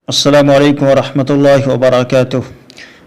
अस्सलामु अलैकुम वरहमतुल्लाहि वबरकातुह।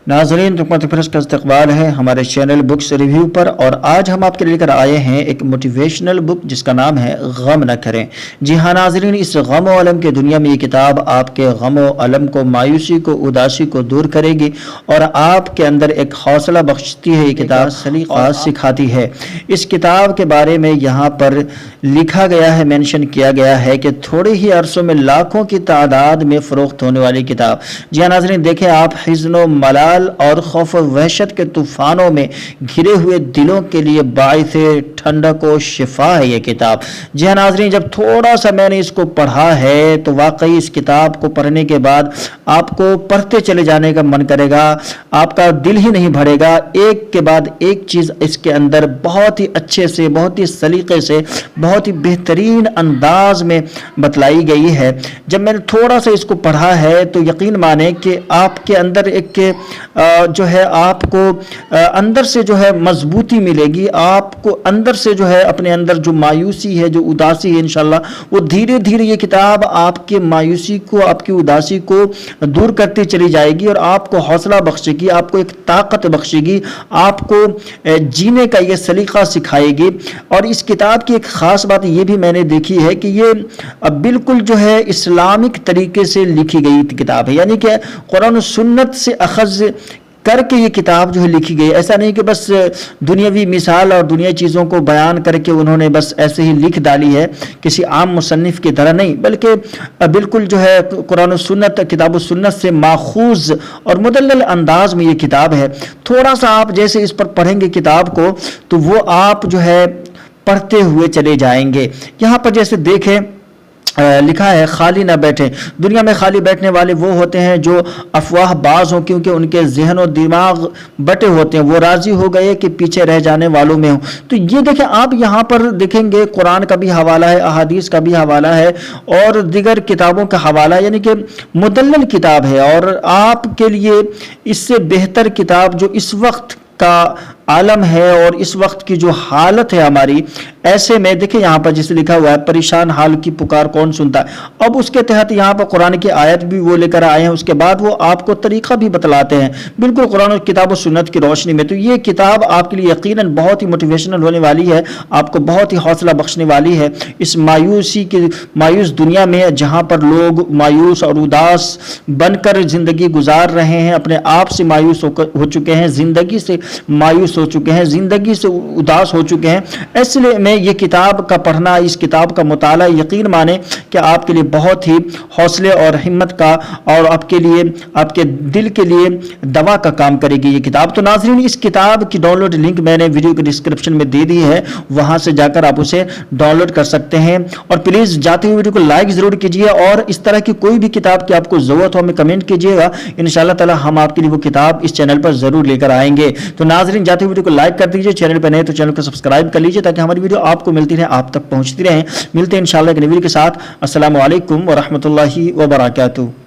नाज़रीन, तुमत का इस्तक़बाल है हमारे चैनल बुक्स रिव्यू पर। और आज हम आपके लिए लेकर आए हैं एक मोटिवेशनल बुक जिसका नाम है गम न करें। जी हाँ नाज़रीन, इस गम व अलम के दुनिया में ये किताब आपके गम व अलम को, मायूसी को, उदासी को दूर करेगी और आपके अंदर एक हौसला बख्शती है। ये किताब सलीक़ा सिखाती है। इस किताब के बारे में यहाँ पर लिखा गया है, मेंशन किया गया है कि थोड़े ही अरसों में लाखों की तादाद में फ़रोख्त होने वाली किताब। जी हाँ नाज़रीन, देखें आप, हिज़्न मलाल और खौफ वहशत के तूफानों में घिरे हुए दिलों के लिए बाइसे ठंडक व शिफा है ये किताब। जी हाँ नाज़रीन, जब थोड़ा सा मैंने इसको पढ़ा है तो वाकई इस किताब को पढ़ने के बाद आपको पढ़ते चले जाने का मन करेगा, आपका दिल ही नहीं भरेगा। एक के बाद एक चीज़ इसके अंदर बहुत ही अच्छे से, बहुत ही सलीके से, बहुत ही बेहतरीन अंदाज में बतलाई गई है। जब मैंने थोड़ा सा इसको पढ़ा है तो यकीन माने कि आपके अंदर एक जो है, आपको अंदर से जो है मजबूती मिलेगी। आपको अंदर से जो है, अपने अंदर जो मायूसी है, जो उदासी है, इंशाल्लाह वो धीरे धीरे ये किताब आपके मायूसी को, आपकी उदासी को दूर करती चली जाएगी और आपको हौसला बख्शेगी, आपको एक ताकत बख्शेगी, आपको जीने का ये सलीका सिखाएगी। और इस किताब की एक ख़ास बात ये भी मैंने देखी है कि ये बिल्कुल जो है इस्लामिक तरीके से लिखी गई किताब है, यानी कि कुरान और सुन्नत से अखज़ करके ये किताब जो है लिखी गई। ऐसा नहीं कि बस दुनियावी मिसाल और दुनियावी चीज़ों को बयान करके उन्होंने बस ऐसे ही लिख डाली है किसी आम मुसन्निफ की तरह, नहीं, बल्कि बिल्कुल जो है कुरान और सुन्नत, किताब और सुन्नत से माखूज और मुदल्लल अंदाज में ये किताब है। थोड़ा सा आप जैसे इस पर पढ़ेंगे किताब को तो वो आप जो है पढ़ते हुए चले जाएंगे। यहाँ पर जैसे देखें लिखा है, खाली ना बैठे। दुनिया में खाली बैठने वाले वो होते हैं जो अफवाह बाज हों, क्योंकि उनके जहन और दिमाग बटे होते हैं। वो राजी हो गए कि पीछे रह जाने वालों में हो। तो ये देखें आप, यहाँ पर देखेंगे कुरान का भी हवाला है, अहादीस का भी हवाला है और दीगर किताबों का हवाला है, यानी कि मुदल्लल किताब है। और आपके लिए इससे बेहतर किताब जो इस वक्त का आलम है और इस वक्त की जो हालत है हमारी, ऐसे में देखिए यहाँ पर जिसे लिखा हुआ है, परेशान हाल की पुकार कौन सुनता है। अब उसके तहत यहाँ पर कुरान की आयत भी वो लेकर आए हैं, उसके बाद वो आपको तरीका भी बतलाते हैं बिल्कुल कुरान और किताब और सुन्नत की रोशनी में। तो ये किताब आपके लिए यकीनन बहुत ही मोटिवेशनल होने वाली है, आपको बहुत ही हौसला बख्शने वाली है इस मायूस दुनिया में, जहाँ पर लोग मायूस और उदास बनकर जिंदगी गुजार रहे हैं, अपने आप से मायूस हो चुके हैं, जिंदगी से मायूस हो चुके हैं, जिंदगी से उदास हो चुके हैं। इसलिए मैं ये किताब का पढ़ना, इस किताब का मुताला यकीन माने कि आपके लिए बहुत ही हौसले और हिम्मत का और आपके लिए, आपके दिल के लिए दवा का काम करेगी ये किताब। तो नाज़रीन, इस किताब की डाउनलोड लिंक मैंने वीडियो के डिस्क्रिप्शन में दे दी है, वहां से जाकर आप उसे डाउनलोड कर सकते हैं। और प्लीज जाते हुए वीडियो को लाइक जरूर कीजिए और इस तरह की कोई भी किताब की आपको जरूरत हो हमें कमेंट कीजिएगा, इंशाअल्लाह ताला हम आपके लिए वो किताब इस चैनल पर जरूर लेकर आएंगे। तो नाज़रीन, जाते वीडियो को लाइक कर दीजिए, चैनल पर नए तो चैनल को सब्सक्राइब कर लीजिए ताकि हमारी वीडियो आपको मिलती रहे, आप तक पहुंचती रहे। मिलते हैं इंशाअल्लाह एक नई वीडियो के साथ। अस्सलामु अलैकुम व रहमतुल्लाहि व बरकातुहू।